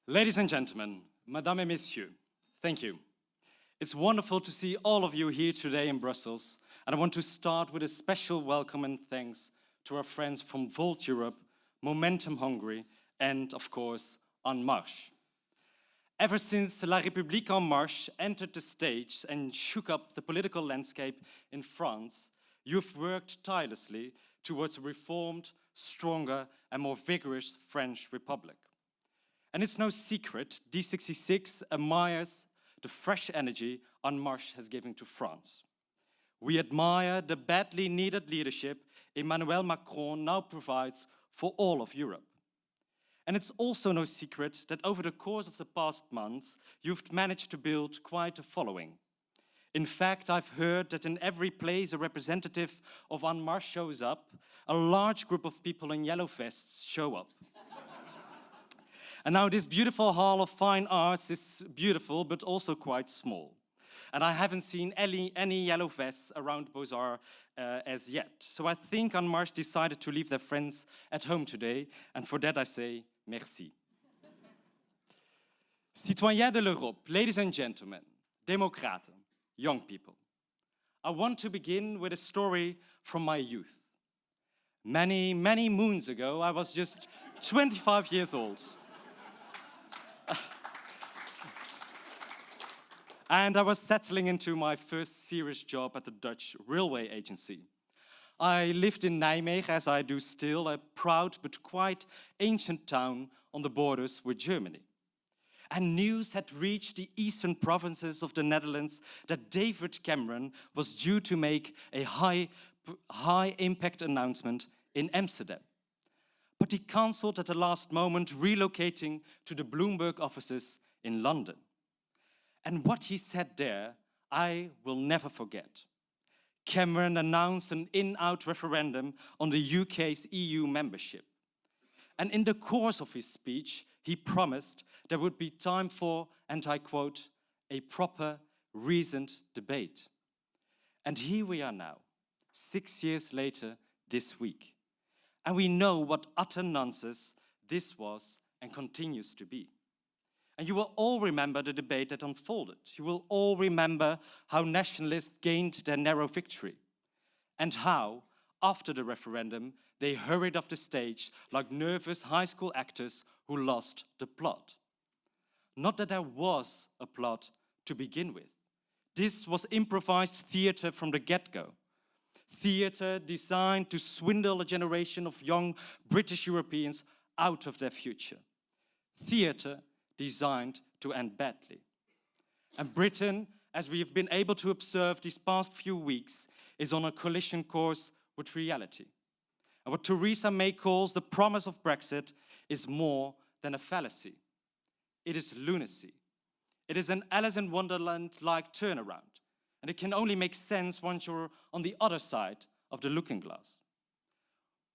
Ladies and gentlemen, Mesdames et Messieurs, thank you. It's wonderful to see all of you here today in Brussels, and I want to start with a special welcome and thanks to our friends from Volt Europe, Momentum Hungary, and of course, En Marche. Ever since La République En Marche entered the stage and shook up the political landscape in France, you've worked tirelessly towards a reformed, stronger, and more vigorous French Republic. And it's no secret, D66 admires the fresh energy En Marche has given to France. We admire the badly needed leadership Emmanuel Macron now provides for all of Europe. And it's also no secret that over the course of the past months, you've managed to build quite a following. In fact, I've heard that in every place a representative of En Marche shows up, a large group of people in yellow vests show up. And now this beautiful Hall of Fine Arts is beautiful, but also quite small. And I haven't seen any yellow vests around Beaux-Arts as yet. So I think En Marche decided to leave their friends at home today, and for that I say merci. Citoyens de l'Europe, ladies and gentlemen, democraten, young people. I want to begin with a story from my youth. Many, many moons ago, I was just 25 years old. And I was settling into my first serious job at the Dutch railway agency. I lived in Nijmegen, as I do still, a proud but quite ancient town on the borders with Germany. And news had reached the eastern provinces of the Netherlands that David Cameron was due to make a high-impact announcement in Amsterdam. But he cancelled at the last moment, relocating to the Bloomberg offices in London. And what he said there, I will never forget. Cameron announced an in-out referendum on the UK's EU membership. And in the course of his speech, he promised there would be time for, and I quote, a proper, reasoned debate. And here we are now, 6 years later this week. And we know what utter nonsense this was and continues to be. And you will all remember the debate that unfolded. You will all remember how nationalists gained their narrow victory. And how, after the referendum, they hurried off the stage like nervous high school actors who lost the plot. Not that there was a plot to begin with. This was improvised theater from the get-go. Theater designed to swindle a generation of young British Europeans out of their future. Theater designed to end badly. And Britain, as we have been able to observe these past few weeks, is on a collision course with reality. And what Theresa May calls the promise of Brexit is more than a fallacy. It is lunacy. It is an Alice in Wonderland-like turnaround. And it can only make sense once you're on the other side of the looking glass.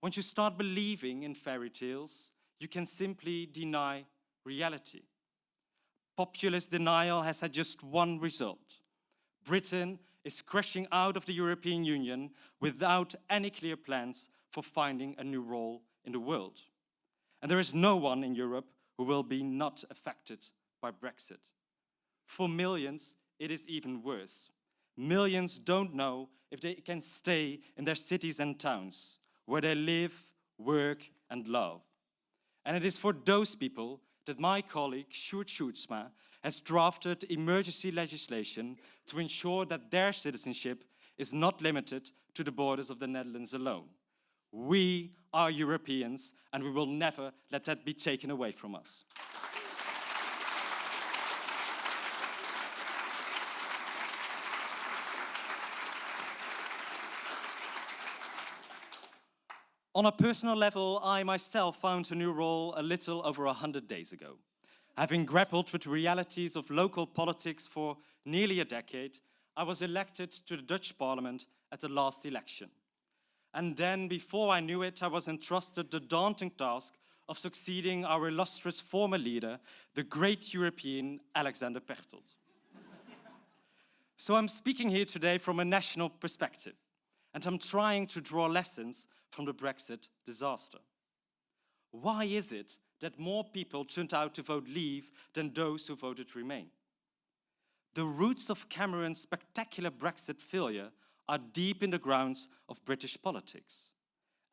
Once you start believing in fairy tales, you can simply deny reality. Populist denial has had just one result. Britain is crashing out of the European Union without any clear plans for finding a new role in the world. And there is no one in Europe who will be not affected by Brexit. For millions, it is even worse. Millions don't know if they can stay in their cities and towns, where they live, work, and love. And it is for those people that my colleague, Sjoerd Sjoerdsma, has drafted emergency legislation to ensure that their citizenship is not limited to the borders of the Netherlands alone. We are Europeans, and we will never let that be taken away from us. On a personal level, I myself found a new role a little over 100 days ago. Having grappled with the realities of local politics for nearly a decade, I was elected to the Dutch Parliament at the last election. And then, before I knew it, I was entrusted the daunting task of succeeding our illustrious former leader, the great European Alexander Pechtold. So I'm speaking here today from a national perspective, and I'm trying to draw lessons from the Brexit disaster. Why is it that more people turned out to vote leave than those who voted remain. The roots of Cameron's spectacular Brexit failure are deep in the grounds of British politics.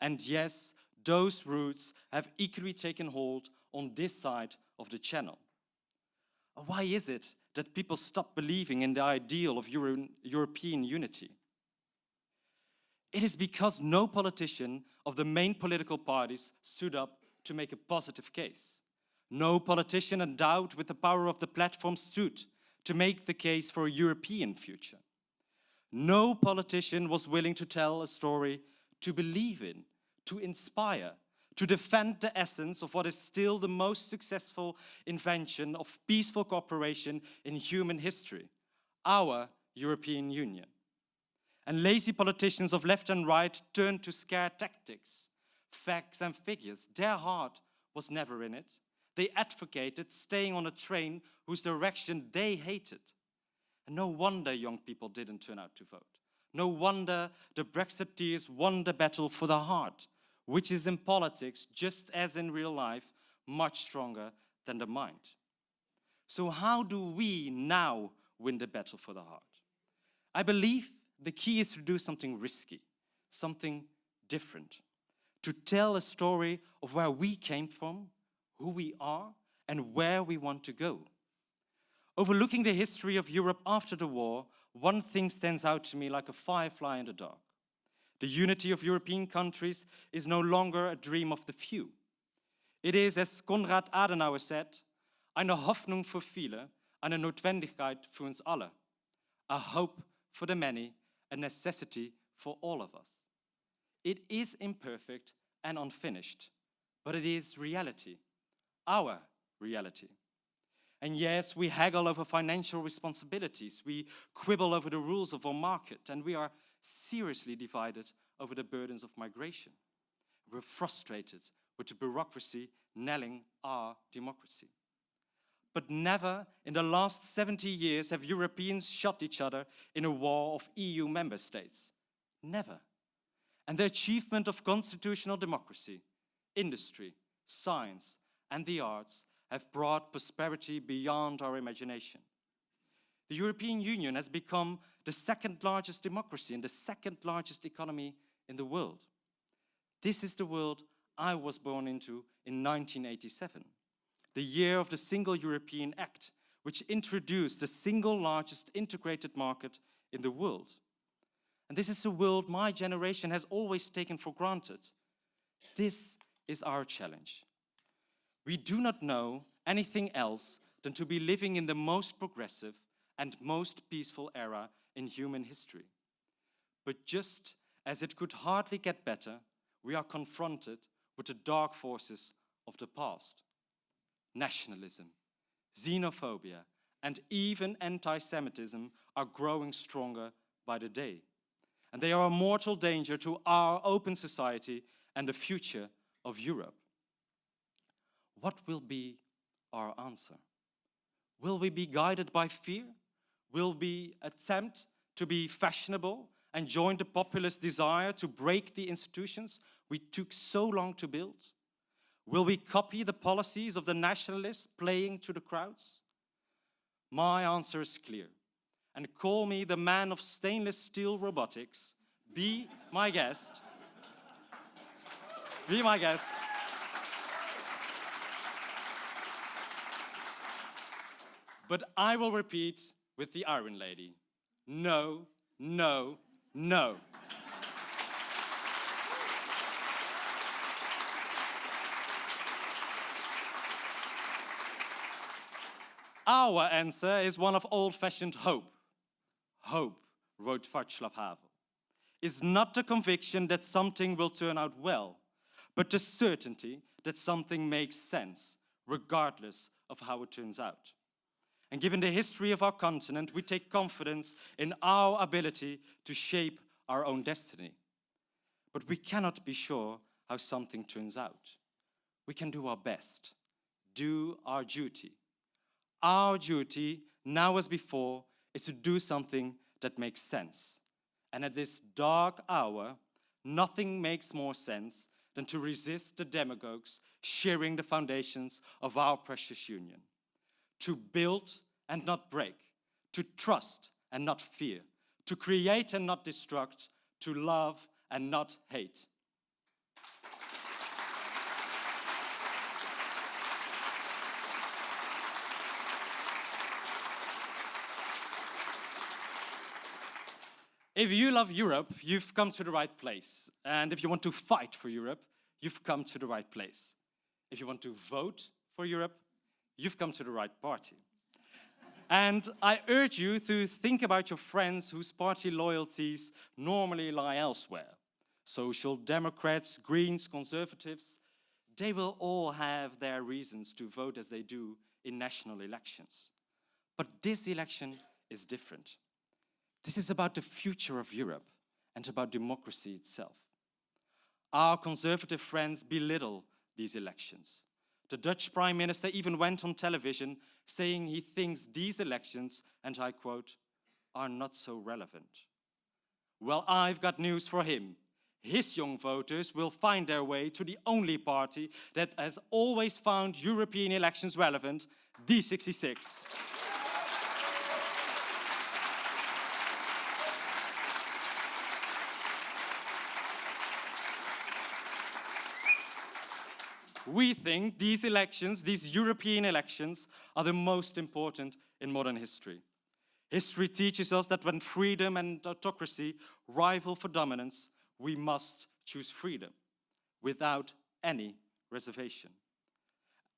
And yes, those roots have equally taken hold on this side of the Channel. Why is it that people stop believing in the ideal of European unity? It is because no politician of the main political parties stood up to make a positive case. No politician endowed with the power of the platform stood to make the case for a European future. No politician was willing to tell a story to believe in, to inspire, to defend the essence of what is still the most successful invention of peaceful cooperation in human history, our European Union. And lazy politicians of left and right turned to scare tactics, facts and figures. Their heart was never in it. They advocated staying on a train whose direction they hated. And no wonder young people didn't turn out to vote. No wonder the Brexiteers won the battle for the heart, which is in politics, just as in real life, much stronger than the mind. So how do we now win the battle for the heart? I believe the key is to do something risky, something different, to tell a story of where we came from, who we are, and where we want to go. Overlooking the history of Europe after the war, one thing stands out to me like a firefly in the dark. The unity of European countries is no longer a dream of the few. It is, as Konrad Adenauer said, eine Hoffnung für viele, eine Notwendigkeit für uns alle. A hope for the many, a necessity for all of us. It is imperfect and unfinished, but it is reality, our reality. And yes, we haggle over financial responsibilities, we quibble over the rules of our market, and we are seriously divided over the burdens of migration. We're frustrated with the bureaucracy nailing our democracy. But never in the last 70 years have Europeans shot each other in a war of EU member states. Never. And the achievement of constitutional democracy, industry, science, and the arts have brought prosperity beyond our imagination. The European Union has become the second largest democracy and the second largest economy in the world. This is the world I was born into in 1987, the year of the Single European Act, which introduced the single largest integrated market in the world. And this is the world my generation has always taken for granted. This is our challenge. We do not know anything else than to be living in the most progressive and most peaceful era in human history. But just as it could hardly get better, we are confronted with the dark forces of the past. Nationalism, xenophobia, and even anti-Semitism are growing stronger by the day. And they are a mortal danger to our open society and the future of Europe. What will be our answer? Will we be guided by fear? Will we attempt to be fashionable and join the populist desire to break the institutions we took so long to build? Will we copy the policies of the nationalists playing to the crowds? My answer is clear. And call me the man of stainless steel robotics. Be my guest. Be my guest. But I will repeat with the Iron Lady. No, no, no. Our answer is one of old-fashioned hope. Hope, wrote Václav Havel, is not the conviction that something will turn out well, but the certainty that something makes sense, regardless of how it turns out. And given the history of our continent, we take confidence in our ability to shape our own destiny. But we cannot be sure how something turns out. We can do our best, do our duty. Our duty, now as before, is to do something that makes sense. And at this dark hour, nothing makes more sense than to resist the demagogues sharing the foundations of our precious union. To build and not break, to trust and not fear, to create and not destruct, to love and not hate. If you love Europe, you've come to the right place. And if you want to fight for Europe, you've come to the right place. If you want to vote for Europe, you've come to the right party. And I urge you to think about your friends whose party loyalties normally lie elsewhere. Social Democrats, Greens, Conservatives, they will all have their reasons to vote as they do in national elections. But this election is different. This is about the future of Europe and about democracy itself. Our conservative friends belittle these elections. The Dutch Prime Minister even went on television saying he thinks these elections, and I quote, are not so relevant. Well, I've got news for him. His young voters will find their way to the only party that has always found European elections relevant, D66. We think these elections, these European elections, are the most important in modern history. History teaches us that when freedom and autocracy rival for dominance, we must choose freedom without any reservation.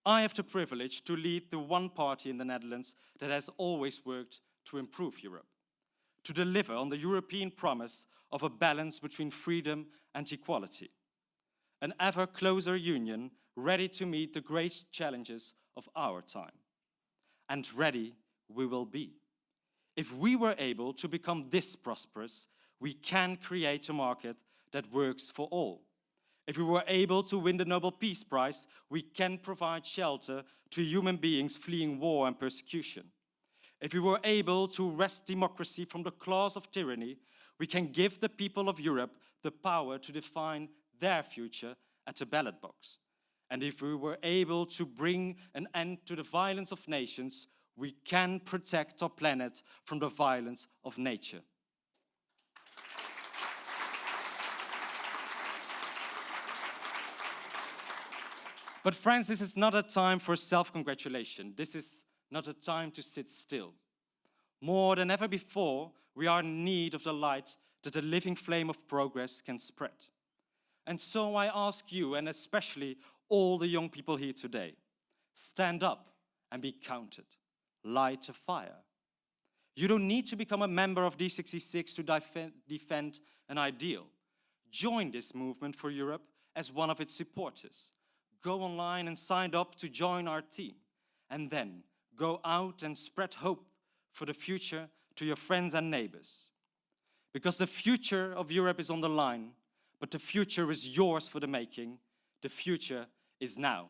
I have the privilege to lead the one party in the Netherlands that has always worked to improve Europe, to deliver on the European promise of a balance between freedom and equality, an ever closer union ready to meet the great challenges of our time. And ready we will be. If we were able to become this prosperous, we can create a market that works for all. If we were able to win the Nobel Peace Prize, we can provide shelter to human beings fleeing war and persecution. If we were able to wrest democracy from the claws of tyranny, we can give the people of Europe the power to define their future at the ballot box. And if we were able to bring an end to the violence of nations, we can protect our planet from the violence of nature. But friends, this is not a time for self-congratulation. This is not a time to sit still. More than ever before, we are in need of the light that the living flame of progress can spread. And so I ask you, and especially all the young people here today, stand up and be counted. Light a fire. You don't need to become a member of D66 to defend an ideal. Join this movement for Europe as one of its supporters. Go online and sign up to join our team. And then go out and spread hope for the future to your friends and neighbors. Because the future of Europe is on the line, but the future is yours for the making. The future is now.